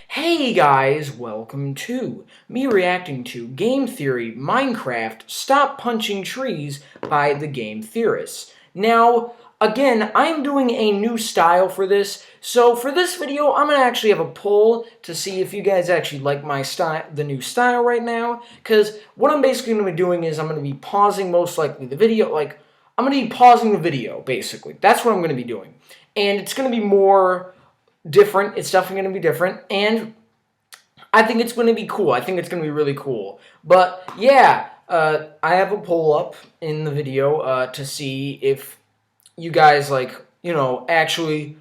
Hey guys, welcome to me reacting to Game Theory Minecraft Stop Punching Trees by the Game Theorists. Now, again, I'm doing a new style for this, so for this video, I'm going to actually have a poll to see if you guys actually like my style, the new style right now, because what I'm basically going to be doing is I'm going to be pausing most likely the video, I'm going to be pausing the video, basically. That's what I'm going to be doing. And it's going to be more different. It's definitely going to be different, and I think it's going to be cool. I think it's going to be really cool. But yeah, I have a poll up in the video to see if you guys actually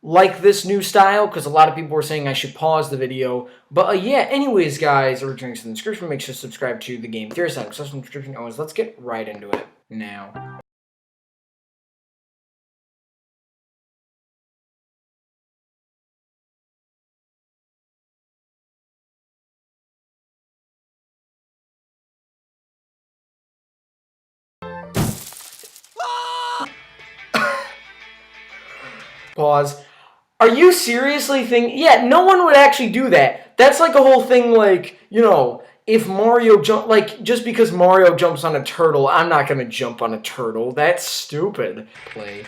like this new style, because a lot of people were saying I should pause the video. But yeah, anyways, guys, returning to the description, make sure to subscribe to the Game Theorist side. Description. Always, let's get right into it now. Pause. Are you seriously thinking? Yeah, no one would actually do that. That's like a whole thing, if Mario just because Mario jumps on a turtle, I'm not gonna jump on a turtle. That's stupid. Play.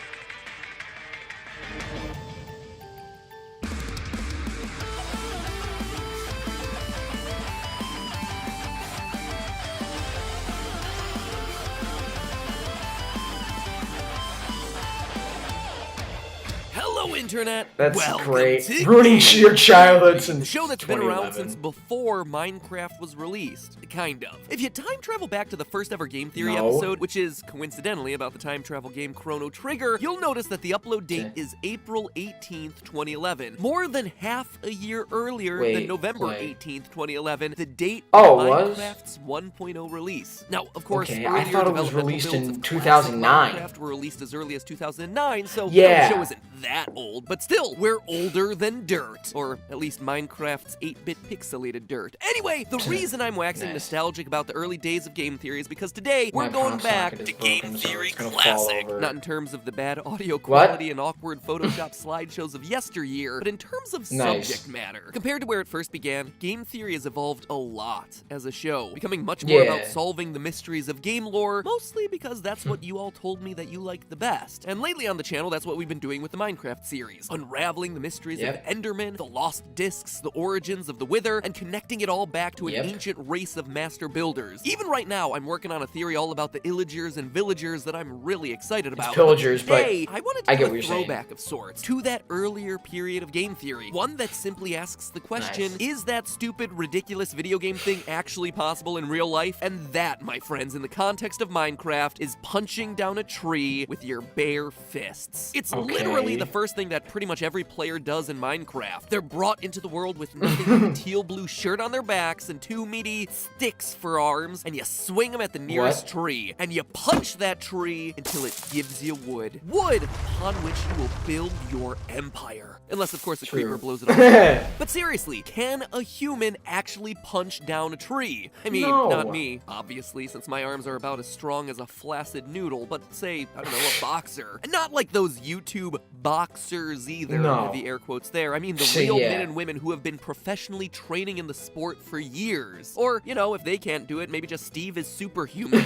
Hello, Internet! That's Welcome great. to Ruining your childhood since the show that's been 2011. around since before Minecraft was released. Kind of. If you time travel back to the first ever Game Theory episode, which is coincidentally about the time travel game Chrono Trigger, you'll notice that the upload date is April 18th, 2011. More than half a year earlier than November 18th, 2011, the date of Minecraft's 1.0 release. Now, of course, I thought it was released in 2009. Minecraft were released as early as 2009, so yeah, the show isn't that old, but still, we're older than dirt. Or at least Minecraft's 8-bit pixelated dirt. Anyway, the reason I'm waxing nostalgic about the early days of Game Theory is because today we're going back to Game Theory Classic. Not in terms of the bad audio quality and awkward Photoshop slideshows of yesteryear, but in terms of subject matter. Compared to where it first began, Game Theory has evolved a lot as a show, becoming much more about solving the mysteries of game lore, mostly because that's what you all told me that you like the best. And lately on the channel, that's what we've been doing with the Minecraft series, unraveling the mysteries of Enderman, the lost discs, the origins of the Wither, and connecting it all back to an ancient race of master builders. Even right now, I'm working on a theory all about the Illagers and Villagers that I'm really excited about. It's pillagers, today, I wanted to do a throwback of sorts to that earlier period of Game Theory, one that simply asks the question, is that stupid, ridiculous video game thing actually possible in real life? And that, my friends, in the context of Minecraft, is punching down a tree with your bare fists. It's literally the first thing that pretty much every player does in Minecraft. They're brought into the world with nothing but a teal-blue shirt on their backs and two meaty sticks for arms, and you swing them at the nearest tree, and you punch that tree until it gives you wood. Wood upon which you will build your empire. Unless, of course, a creeper blows it off. But seriously, can a human actually punch down a tree? I mean, not me, obviously, since my arms are about as strong as a flaccid noodle, but say, I don't know, a boxer. And not like those YouTube boxers either, the air quotes there. I mean the real men and women who have been professionally training in the sport for years. Or, you know, if they can't do it, maybe just Steve is superhuman.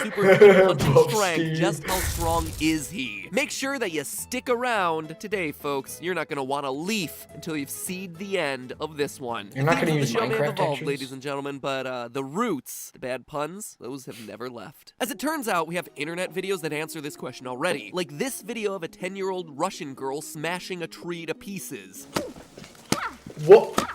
Superhuman punching strength. Just how strong is he? Make sure that you stick around today, folks. You're not going to want to leaf until you've seen the end of this one. You're not going to use the show may have Minecraft evolved, ladies and gentlemen, but the roots, the bad puns, those have never left. As it turns out, we have internet videos that answer this question already. Like this video of a 10-year-old Russian girl smashing a tree to pieces. What?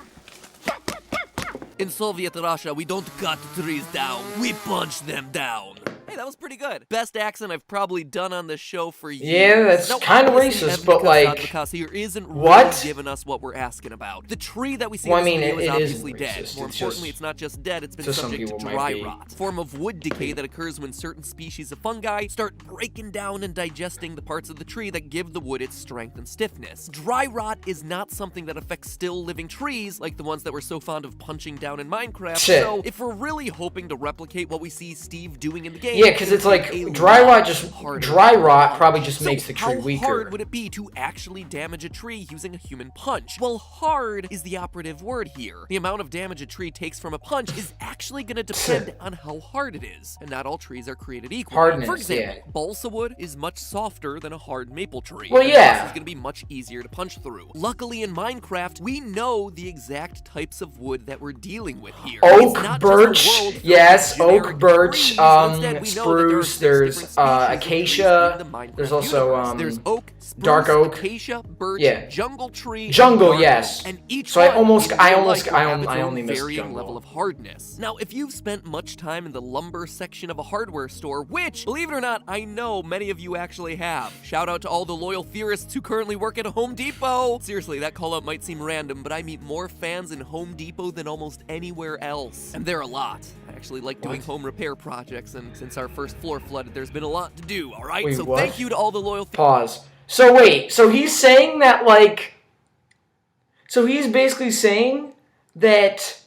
In Soviet Russia, we don't cut trees down, we punch them down. Hey, that was pretty good. Best accent I've probably done on this show for years. Yeah, that's kind of racist, but because here isn't really giving us what we're asking about. The tree that we see in this video is obviously dead. More importantly, it's not just dead, it's been subject to dry rot. A form of wood decay that occurs when certain species of fungi start breaking down and digesting the parts of the tree that give the wood its strength and stiffness. Dry rot is not something that affects still living trees, like the ones that we're so fond of punching down in Minecraft. So if we're really hoping to replicate what we see Steve doing in the game, yeah, because it's like dry rot probably just makes the tree weaker. How hard would it be to actually damage a tree using a human punch? Well, hard is the operative word here. The amount of damage a tree takes from a punch is actually going to depend on how hard it is, and not all trees are created equal. Hardness, for example, balsa wood is much softer than a hard maple tree. Well, yeah. It's going to be much easier to punch through. Luckily, in Minecraft, we know the exact types of wood that we're dealing with here. Oak, birch, yes, oak, birch, spruce, there's acacia, there's also there's oak, spruce, dark oak, acacia, birch, jungle tree, jungle, yes. And each so I only missed varying jungle. level of hardness. Now, if you've spent much time in the lumber section of a hardware store, which, believe it or not, I know many of you actually have. Shout out to all the loyal theorists who currently work at a Home Depot. Seriously, that call out might seem random, but I meet more fans in Home Depot than almost anywhere else. And they're a lot. I actually like doing home repair projects, and since our first floor flooded, there's been a lot to do, alright? Wait, so what? thank you to all the loyal Pause. So wait, so he's saying that, like... So he's basically saying that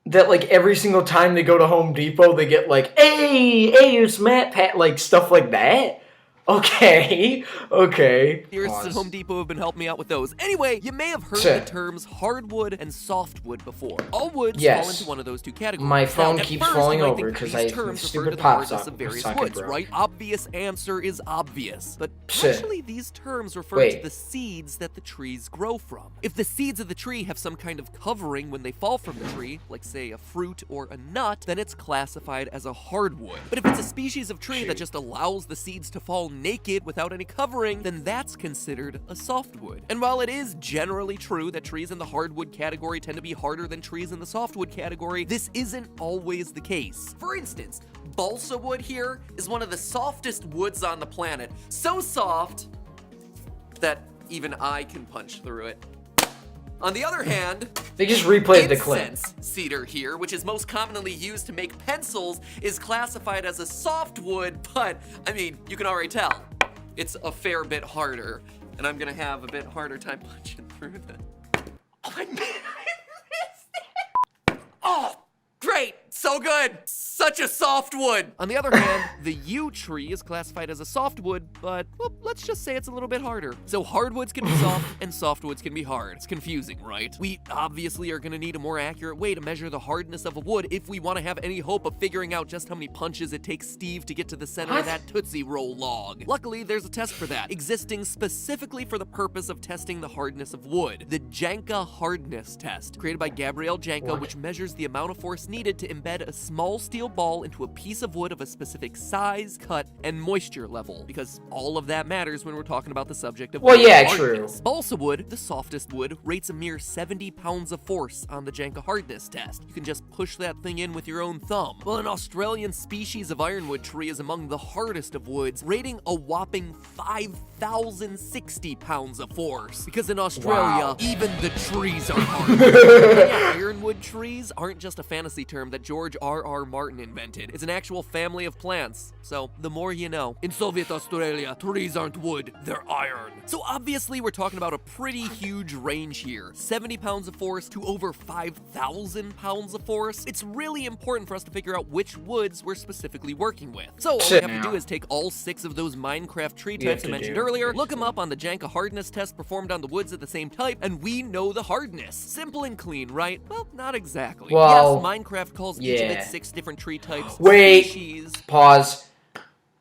like every single time they go to Home Depot, they get like, hey, it's Matt Pat, like stuff like that? Okay. Theorists at Home Depot have been helping me out with those. Anyway, you may have heard the terms hardwood and softwood before. All woods fall into one of those two categories. My phone keeps falling over because I stupid pops up. Various woods, right? Obvious answer is obvious. But actually, these terms refer to the seeds that the trees grow from. If the seeds of the tree have some kind of covering when they fall from the tree, like say a fruit or a nut, then it's classified as a hardwood. But if it's a species of tree that just allows the seeds to fall naked without any covering, then that's considered a softwood. And while it is generally true that trees in the hardwood category tend to be harder than trees in the softwood category, this isn't always the case. For instance, balsa wood here is one of the softest woods on the planet. So soft that even I can punch through it. On the other hand, they just replayed the clip. Incense cedar here, which is most commonly used to make pencils, is classified as a softwood, but, I mean, you can already tell. It's a fair bit harder, and I'm gonna have a bit harder time punching through the... Oh, I missed it! Oh, great! So good! Such a softwood! On the other hand, the yew tree is classified as a softwood, but, well, let's just say it's a little bit harder. So hardwoods can be soft, and softwoods can be hard. It's confusing, right? We obviously are gonna need a more accurate way to measure the hardness of a wood if we want to have any hope of figuring out just how many punches it takes Steve to get to the center of that Tootsie Roll log. Luckily, there's a test for that, existing specifically for the purpose of testing the hardness of wood. The Janka hardness test, created by Gabrielle Janka, which measures the amount of force needed to embed a small steel ball into a piece of wood of a specific size, cut, and moisture level, because all of that matters when we're talking about the subject of hardness. True. Balsa wood, the softest wood, rates a mere 70 pounds of force on the Janka hardness test. You can just push that thing in with your own thumb. Well, an Australian species of ironwood tree is among the hardest of woods, rating a whopping 5,060 pounds of force. Because in Australia, even the trees are hard. Ironwood trees aren't just a fantasy term that George R.R. Martin invented. It's an actual family of plants. So, the more you know. In Soviet Australia, trees aren't wood, they're iron. So obviously we're talking about a pretty huge range here. 70 pounds of force to over 5,000 pounds of force. It's really important for us to figure out which woods we're specifically working with. So all we have to do is take all 6 of those Minecraft tree types I mentioned earlier, look them up on the Janka hardness test performed on the woods of the same type, and we know the hardness. Simple and clean, right? Well, not exactly. Well, yes, Minecraft calls each of its 6 different tree types species. Pause.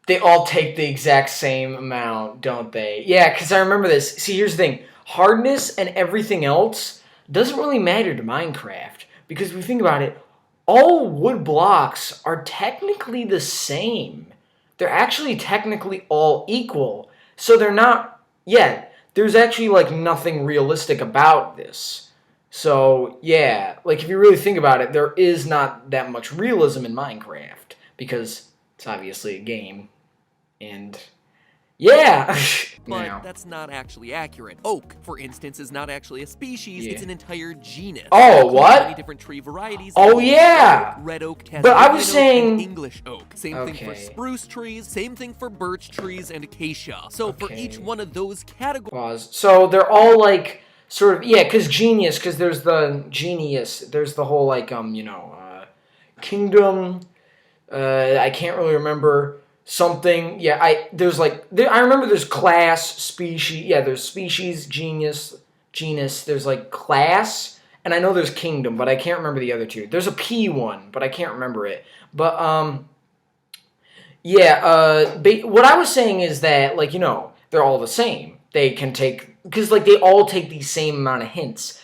They all take the exact same amount, don't they? Yeah, because I remember this. See, here's the thing. Hardness and everything else doesn't really matter to Minecraft. Because if you think about it, all wood blocks are technically the same. They're actually technically all equal. So they're not... Yeah, there's actually, like, nothing realistic about this. So, yeah, like, if you really think about it, there is not that much realism in Minecraft. Because it's obviously a game. And, yeah. But that's not actually accurate. Oak, for instance, is not actually a species, it's an entire genus. Oh, what? Many different tree varieties. Oh, yeah. Red oak, but I was saying English oak. Same thing for spruce trees, same thing for birch trees and acacia. So for each one of those categories. So they're all like sort of because genius, because there's the genius, there's the whole like you know, kingdom, I can't really remember something. Yeah, I remember there's class, species. Yeah, there's species, genus. There's like class, and I know there's kingdom, but I can't remember the other two. There's a P one, but I can't remember it. But yeah. What I was saying is that they're all the same. They can take because they all take the same amount of hits.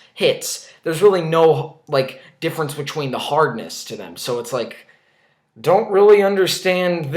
There's really no difference between the hardness to them. So it's don't really understand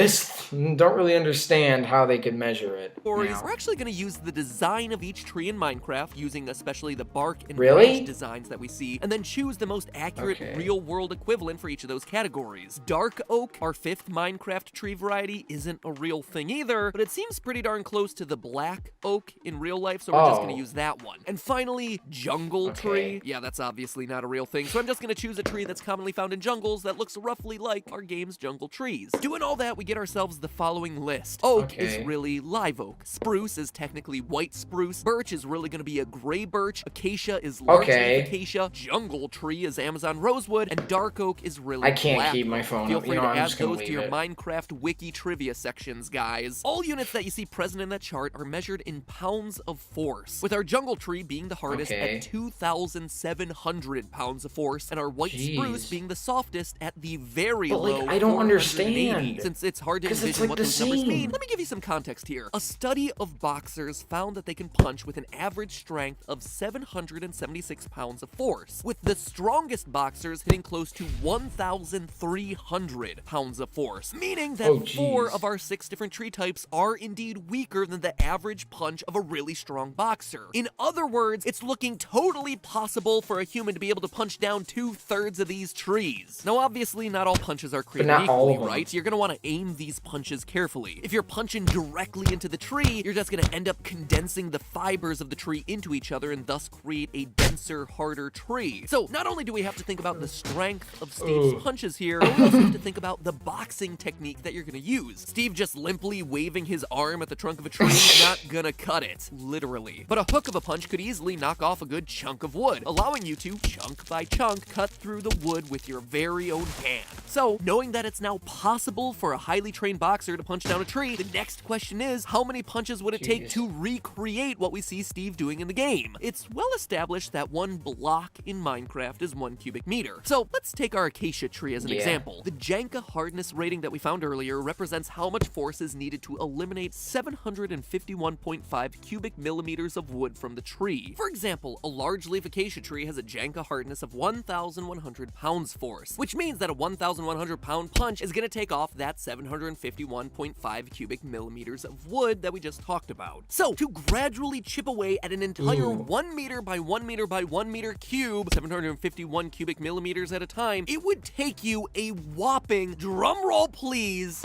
how they could measure it. We're actually going to use the design of each tree in Minecraft, using especially the bark and Really? branch designs that we see, and then choose the most accurate real-world equivalent for each of those categories. Dark oak, our 5th Minecraft tree variety, isn't a real thing either, but it seems pretty darn close to the black oak in real life, so we're just going to use that one. And finally, jungle tree. Yeah, that's obviously not a real thing, so I'm just going to choose a tree that's commonly found in jungles that looks roughly like our game's jungle trees. Doing all that, we get ourselves the following list. Oak is really live oak. Spruce is technically white spruce. Birch is really going to be a gray birch. Acacia is largely acacia. Jungle tree is Amazon rosewood. And dark oak is really I can't black keep my oak. phone Feel up. free to I'm add just gonna those to your leave it. Minecraft wiki trivia sections, guys. All units that you see present in that chart are measured in pounds of force, with our jungle tree being the hardest at 2,700 pounds of force, and our white spruce being the softest at the very low I don't 480. understand. Since it's hard to envision what those numbers mean, let me give you some context here. A study of boxers found that they can punch with an average strength of 776 pounds of force, with the strongest boxers hitting close to 1,300 pounds of force, meaning that 4 of our 6 different tree types are indeed weaker than the average punch of a really strong boxer. In other words, it's looking totally possible for a human to be able to punch down 2/3 of these trees. Now, obviously, not all punches are created equally, right? You're going to want to aim these punches carefully. If you're punching directly into the tree, you're just going to end up condensing the fibers of the tree into each other and thus create a denser, harder tree. So not only do we have to think about the strength of Steve's punches here, but we also have to think about the boxing technique that you're going to use. Steve just limply waving his arm at the trunk of a tree, not gonna cut it, literally. But a hook of a punch could easily knock off a good chunk of wood, allowing you to, chunk by chunk, cut through the wood with your very own hand. So, knowing that it's now possible for a highly trained boxer to punch down a tree, the next question is, how many punches would it take to recreate what we see Steve doing in the game? It's well established that one block in Minecraft is 1 cubic meter. So, let's take our acacia tree as an example. The Janka hardness rating that we found earlier represents how much force is needed to eliminate 751.5 cubic millimeters of wood from the tree. For example, a large leaf acacia tree has a Janka hardness of 1,100 pounds force, which means that a 1,100 pound punch is going to take off that 751.5 cubic millimeters of wood that we just talked about. So, to gradually chip away at an entire 1 meter by 1 meter by 1 meter cube, 751 cubic millimeters at a time, it would take you a whopping, drumroll please,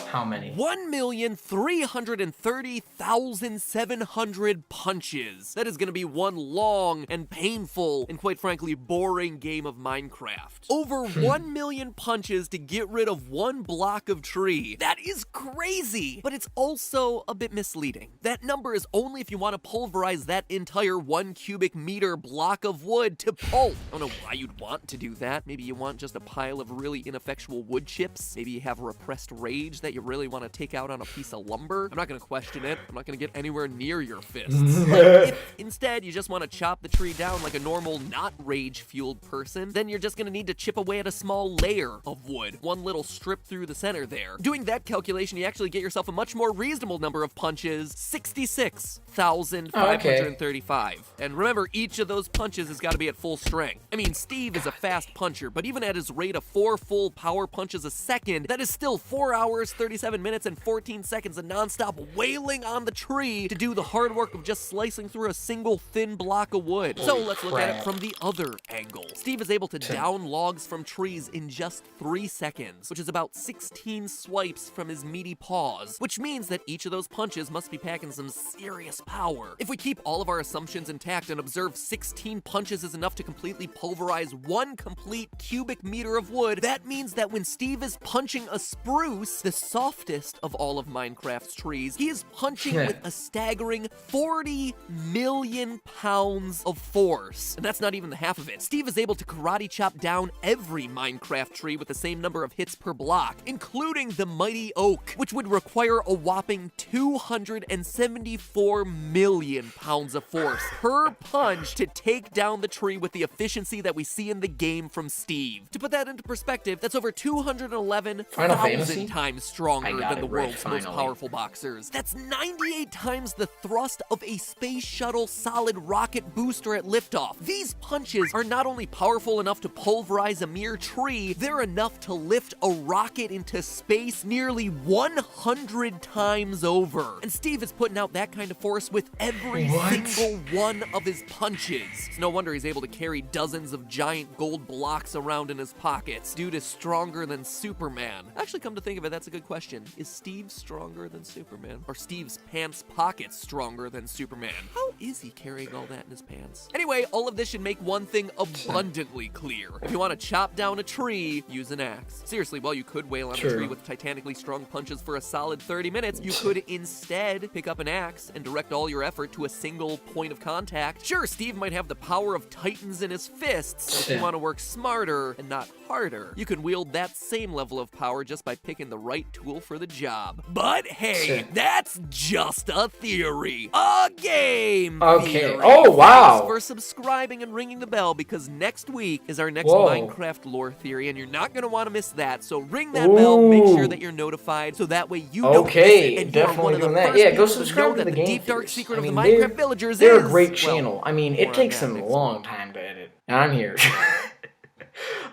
how many? 1,330,700 punches. That is going to be one long and painful and quite frankly boring game of Minecraft. Over 1 million punches to get rid of one block of tree. That is crazy, but it's also a bit misleading. That number is only if you want to pulverize that entire 1 cubic meter block of wood to pulp. I don't know why you'd want to do that. Maybe you want just a pile of really ineffectual wood chips. Maybe you have a repressed rage that you really want to take out on a piece of lumber. I'm not going to question it. I'm not going to get anywhere near your fists. But if instead you just want to chop the tree down like a normal, not rage-fueled person, then you're just going to need to chip away at a small layer of wood. One little strip through the center there. Doing that calculation, you actually get yourself a much more reasonable number of punches, 66,535. And remember, each of those punches has got to be at full strength. I mean, Steve is a fast puncher, but even at his rate of 4 full power punches a second, that is still 4 hours, 37 minutes, and 14 seconds of nonstop wailing on the tree to do the hard work of just slicing through a single thin block of wood. So let's look at it from the other angle. Steve is able to down logs from trees in just 3 seconds, which is about 16 swipes from his meaty paws, which means that each of those punches must be packing some serious power. If we keep all of our assumptions intact and observe 16 punches is enough to completely pulverize 1 complete cubic meter of wood, that means that when Steve is punching a spruce, the softest of all of Minecraft's trees, he is punching with a staggering 40 million pounds of force. And that's not even the half of it. Steve is able to karate chop down every Minecraft tree with the same number of hits per block, including the mighty oak, which would require a whopping 274 million pounds of force per punch to take down the tree with the efficiency that we see in the game from Steve. To put that into perspective, that's over 211,000 times stronger than the world's most powerful boxers. That's 98 times the thrust of a space shuttle solid rocket booster at liftoff. These punches are not only powerful enough to pulverize a mere tree, they're enough to lift a rocket into space nearly 100 times over. And Steve is putting out that kind of force with every single one of his punches. It's no wonder he's able to carry dozens of giant gold blocks around in his pockets. Dude is stronger than Superman. Actually, come to think of it, that's a good question. Is Steve stronger than Superman? Or Steve's pants pockets stronger than Superman? How is he carrying all that in his pants? Anyway, all of this should make one thing abundantly clear. If you want to chop down a tree, use an axe. Seriously, while you could wail on a tree with titanically strong punches for a solid 30 minutes, you could instead pick up an axe and direct all your effort to a single point of contact. Sure, Steve might have the power of titans in his fists, but if you want to work smarter and not harder, you can wield that same level of power just by picking the right tool for the job. But hey, that's just a theory. A game theory. Oh, wow. Thanks for subscribing and ringing the bell, because next week is our next Minecraft lore theory, and you're not going to want to miss that. So ring that bell, make sure that you're notified, so that way you don't miss it, and you're one of the first people go subscribe to know to that the the Game deep dark Theorists. secret of the Minecraft villagers they're is... a great channel. I mean, it takes them a long time to edit. And I'm here.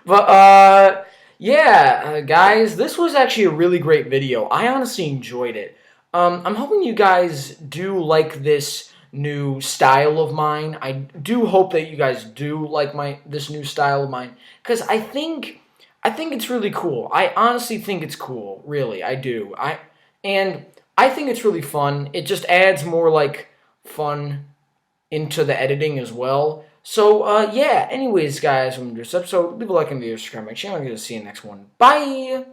But, yeah, guys, this was actually a really great video. I honestly enjoyed it. I'm hoping you guys do like this new style of mine. I do hope that you guys do like this new style of mine, because I think it's really cool. I honestly think it's cool, really. I do. And I think it's really fun. It just adds more like fun into the editing as well. So yeah, anyways guys, from this episode, leave a like and video, subscribe to my channel. I'm gonna see you in the next one. Bye.